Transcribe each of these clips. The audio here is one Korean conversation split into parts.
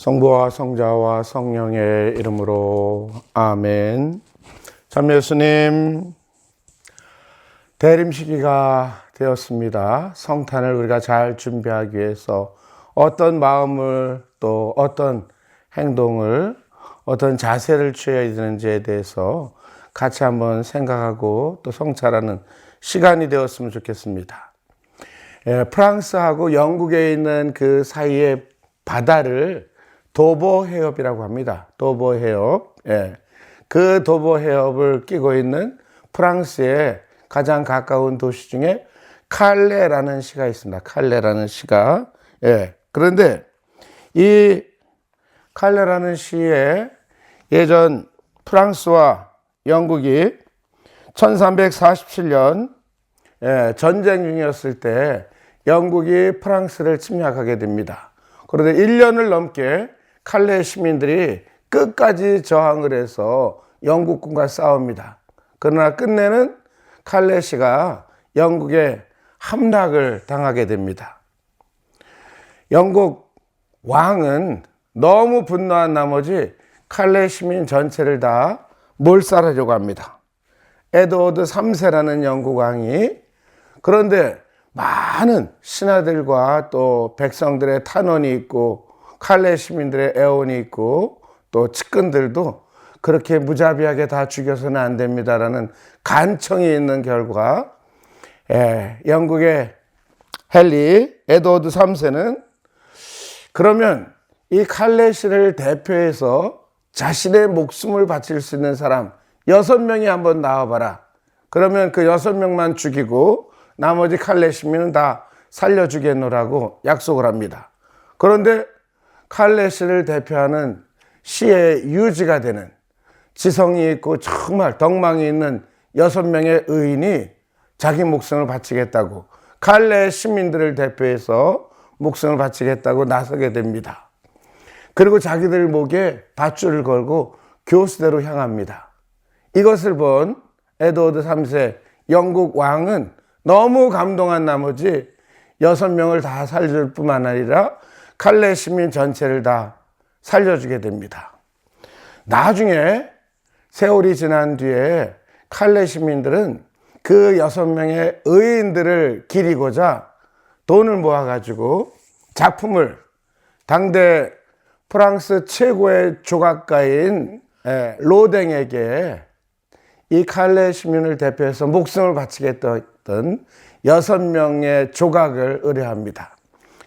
성부와 성자와 성령의 이름으로 아멘. 참 예수님, 대림 시기가 되었습니다. 성탄을 우리가 잘 준비하기 위해서 어떤 마음을 또 어떤 행동을 어떤 자세를 취해야 되는지에 대해서 같이 한번 생각하고 또 성찰하는 시간이 되었으면 좋겠습니다. 프랑스하고 영국에 있는 그 사이의 바다를 도보 해협이라고 합니다. 도보 해협. 그 도보 해협을 끼고 있는 프랑스의 가장 가까운 도시 중에 칼레라는 시가 있습니다. 칼레라는 시가. 그런데 이 칼레라는 시에 예전 프랑스와 영국이 1347년 전쟁 중이었을 때 영국이 프랑스를 침략하게 됩니다. 그런데 1년을 넘게 칼레 시민들이 끝까지 저항을 해서 영국군과 싸웁니다. 그러나 끝내는 칼레시가 영국의 함락을 당하게 됩니다. 영국 왕은 너무 분노한 나머지 칼레 시민 전체를 다 몰살하려고 합니다. 에드워드 3세라는 영국 왕이. 그런데 많은 신하들과 또 백성들의 탄원이 있고 칼레 시민들의 애원이 있고 또 측근들도 그렇게 무자비하게 다 죽여서는 안 됩니다라는 간청이 있는 결과 영국의 헨리 에드워드 3세는 그러면 이 칼레시를 대표해서 자신의 목숨을 바칠 수 있는 사람 6명이 한번 나와봐라. 그러면 그 6명만 죽이고 나머지 칼레 시민은 다 살려주겠노라고 약속을 합니다. 그런데 칼레시를 대표하는 시의 유지가 되는 지성이 있고 정말 덕망이 있는 6명의 의인이 자기 목숨을 바치겠다고 칼레 시민들을 대표해서 목숨을 바치겠다고 나서게 됩니다. 그리고 자기들 목에 밧줄을 걸고 교수대로 향합니다. 이것을 본 에드워드 3세 영국 왕은 너무 감동한 나머지 6명을 다 살려줄 뿐만 아니라 칼레 시민 전체를 다 살려주게 됩니다. 나중에 세월이 지난 뒤에 칼레 시민들은 그 6명의 의인들을 기리고자 돈을 모아가지고 작품을 당대 프랑스 최고의 조각가인 로댕에게 이 칼레 시민을 대표해서 목숨을 바치겠다던 6명의 조각을 의뢰합니다.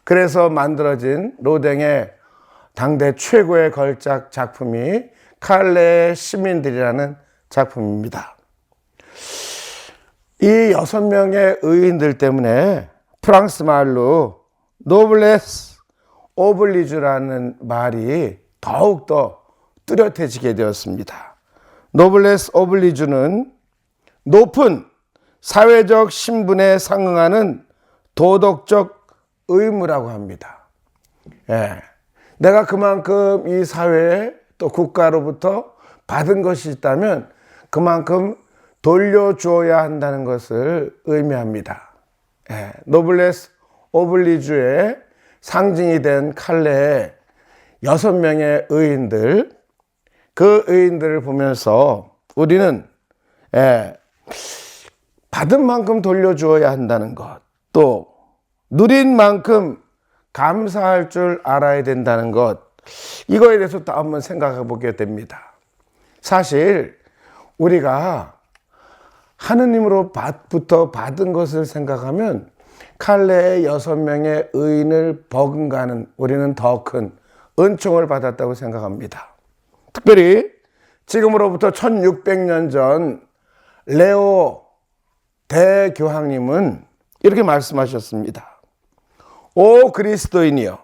그래서 만들어진 로댕의 당대 최고의 걸작 작품이 칼레 시민들이라는 작품입니다. 이 6명의 의인들 때문에 프랑스 말로 노블레스 오블리주라는 말이 더욱더 뚜렷해지게 되었습니다. 노블레스 오블리주는 높은 사회적 신분에 상응하는 도덕적 의무라고 합니다. 내가 그만큼 이 사회에 또 국가로부터 받은 것이 있다면 그만큼 돌려주어야 한다는 것을 의미합니다. 노블레스 오블리주의 상징이 된 칼레의 6명의 의인들, 그 의인들을 보면서 우리는 받은 만큼 돌려주어야 한다는 것, 또 누린 만큼 감사할 줄 알아야 된다는 것, 이거에 대해서 또 한번 생각해 보게 됩니다. 사실 우리가 하느님으로부터 받은 것을 생각하면 칼레의 6명의 의인을 버금가는 우리는 더 큰 은총을 받았다고 생각합니다. 특별히 지금으로부터 1600년 전 레오 대교황님은 이렇게 말씀하셨습니다. 오 그리스도인이여,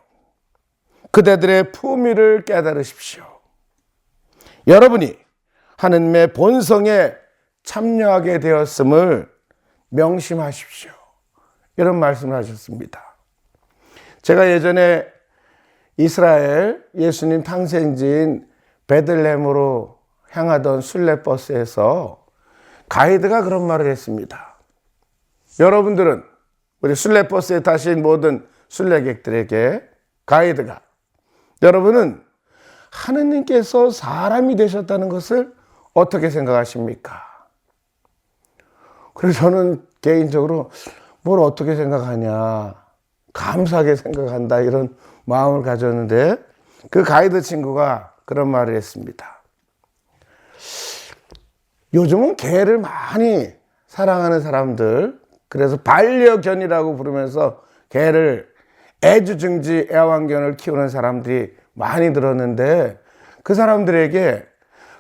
그대들의 품위를 깨달으십시오. 여러분이 하느님의 본성에 참여하게 되었음을 명심하십시오. 이런 말씀을 하셨습니다. 제가 예전에 이스라엘 예수님 탄생지인 베들레헴으로 향하던 순례버스에서 가이드가 그런 말을 했습니다. 여러분들은 우리 순례버스에 타신 모든 순례객들에게 가이드가 여러분은 하느님께서 사람이 되셨다는 것을 어떻게 생각하십니까? 그래서 저는 개인적으로 뭘 어떻게 생각하냐, 감사하게 생각한다, 이런 마음을 가졌는데, 그 가이드 친구가 그런 말을 했습니다. 요즘은 개를 많이 사랑하는 사람들, 그래서 반려견이라고 부르면서 개를 애주증지 애완견을 키우는 사람들이 많이 들었는데, 그 사람들에게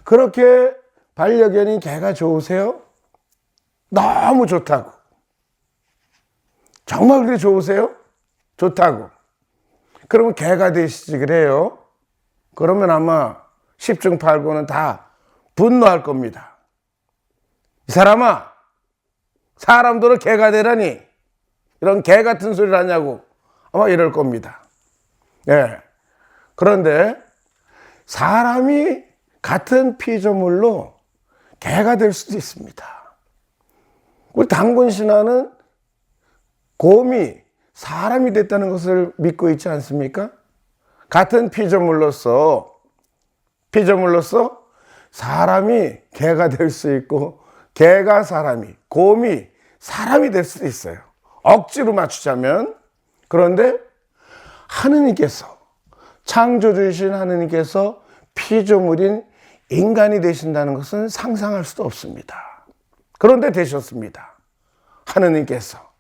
그렇게 반려견인 개가 좋으세요? 너무 좋다고. 정말 그렇게 좋으세요? 좋다고. 그러면 개가 되시지 그래요? 그러면 아마 10중 8구는 다 분노할 겁니다. 이 사람아, 사람들은 개가 되라니 이런 개 같은 소리를 하냐고 아마 이럴 겁니다. 네. 그런데 사람이 같은 피조물로 개가 될 수도 있습니다. 우리 당군 신화는 곰이 사람이 됐다는 것을 믿고 있지 않습니까? 같은 피조물로서 사람이 개가 될 수 있고, 개가 사람이, 곰이 사람이 될 수도 있어요. 억지로 맞추자면. 그런데 하느님께서, 창조주이신 하느님께서 피조물인 인간이 되신다는 것은 상상할 수도 없습니다. 그런데 되셨습니다. 하느님께서,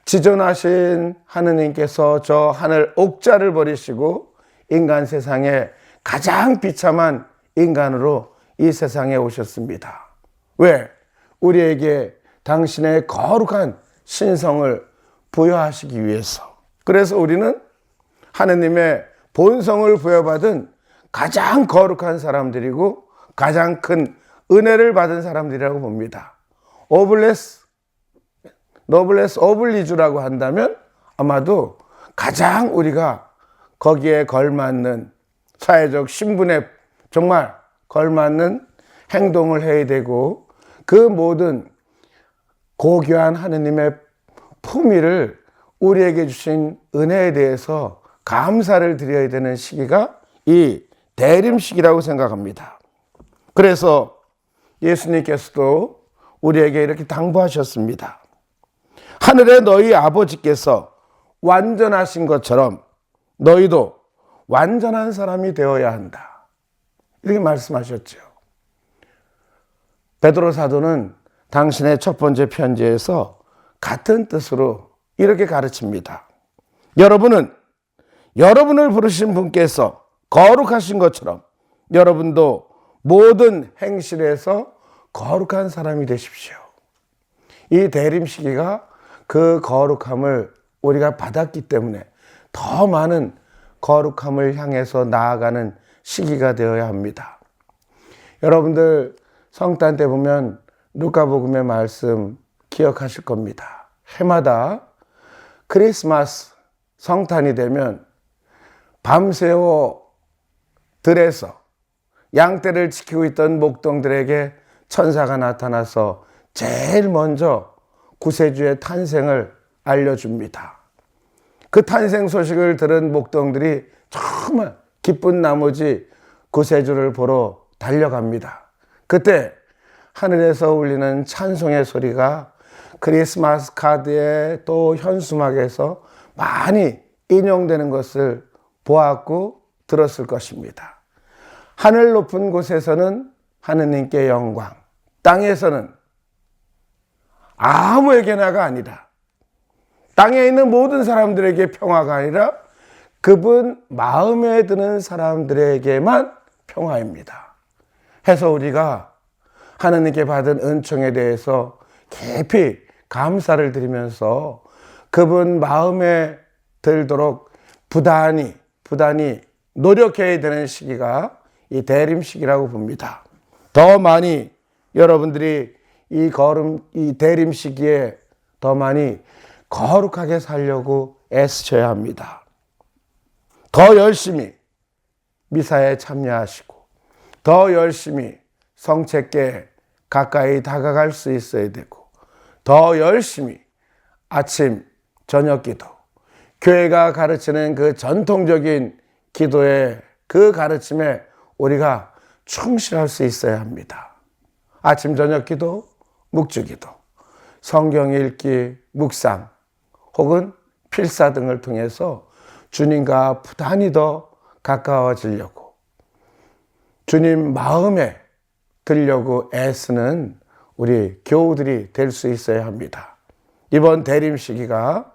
지존하신 하느님께서 저 하늘 옥자를 버리시고 인간 세상에 가장 비참한 인간으로 이 세상에 오셨습니다. 왜? 우리에게 당신의 거룩한 신성을 부여하시기 위해서. 그래서 우리는 하느님의 본성을 부여받은 가장 거룩한 사람들이고 가장 큰 은혜를 받은 사람들이라고 봅니다. 노블레스 오블리주라고 한다면 아마도 가장 우리가 거기에 걸맞는 사회적 신분에 정말 걸맞는 행동을 해야 되고, 그 모든 고귀한 하느님의 품위를 우리에게 주신 은혜에 대해서 감사를 드려야 되는 시기가 이 대림식이라고 생각합니다. 그래서 예수님께서도 우리에게 이렇게 당부하셨습니다. 하늘의 너희 아버지께서 완전하신 것처럼 너희도 완전한 사람이 되어야 한다. 이렇게 말씀하셨죠. 베드로 사도는 당신의 첫 번째 편지에서 같은 뜻으로 이렇게 가르칩니다. 여러분은 여러분을 부르신 분께서 거룩하신 것처럼 여러분도 모든 행실에서 거룩한 사람이 되십시오. 이 대림 시기가 그 거룩함을 우리가 받았기 때문에 더 많은 거룩함을 향해서 나아가는 시기가 되어야 합니다. 여러분들 성탄 때 보면 루카복음의 말씀 기억하실 겁니다. 해마다 크리스마스 성탄이 되면 밤새워 들에서 양떼를 지키고 있던 목동들에게 천사가 나타나서 제일 먼저 구세주의 탄생을 알려줍니다. 그 탄생 소식을 들은 목동들이 정말 기쁜 나머지 구세주를 보러 달려갑니다. 그때 하늘에서 울리는 찬송의 소리가 크리스마스 카드에 또 현수막에서 많이 인용되는 것을 보았고 들었을 것입니다. 하늘 높은 곳에서는 하느님께 영광, 땅에서는 아무에게나가 아니라, 땅에 있는 모든 사람들에게 평화가 아니라 그분 마음에 드는 사람들에게만 평화입니다. 해서 우리가 하느님께 받은 은총에 대해서 깊이 감사를 드리면서 그분 마음에 들도록 부단히 노력해야 되는 시기가 이 대림 시기라고 봅니다. 더 많이 여러분들이 이 대림 시기에 더 많이 거룩하게 살려고 애쓰셔야 합니다. 더 열심히 미사에 참여하시고 더 열심히 성체께 가까이 다가갈 수 있어야 되고, 더 열심히 아침 저녁 기도, 교회가 가르치는 그 전통적인 기도에 그 가르침에 우리가 충실할 수 있어야 합니다. 아침 저녁 기도, 묵주 기도, 성경 읽기, 묵상 혹은 필사 등을 통해서 주님과 부단히 더 가까워지려고 주님 마음에 들려고 애쓰는 우리 교우들이 될 수 있어야 합니다. 이번 대림 시기가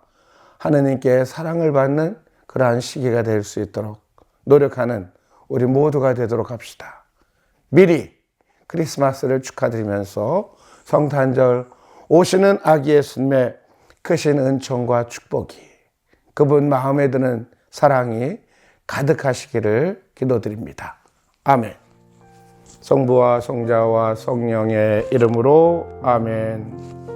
하느님께 사랑을 받는 그러한 시기가 될 수 있도록 노력하는 우리 모두가 되도록 합시다. 미리 크리스마스를 축하드리면서 성탄절 오시는 아기 예수님의 크신 은총과 축복이 그분 마음에 드는 사랑이 가득하시기를 기도드립니다. 아멘. 성부와 성자와 성령의 이름으로 아멘.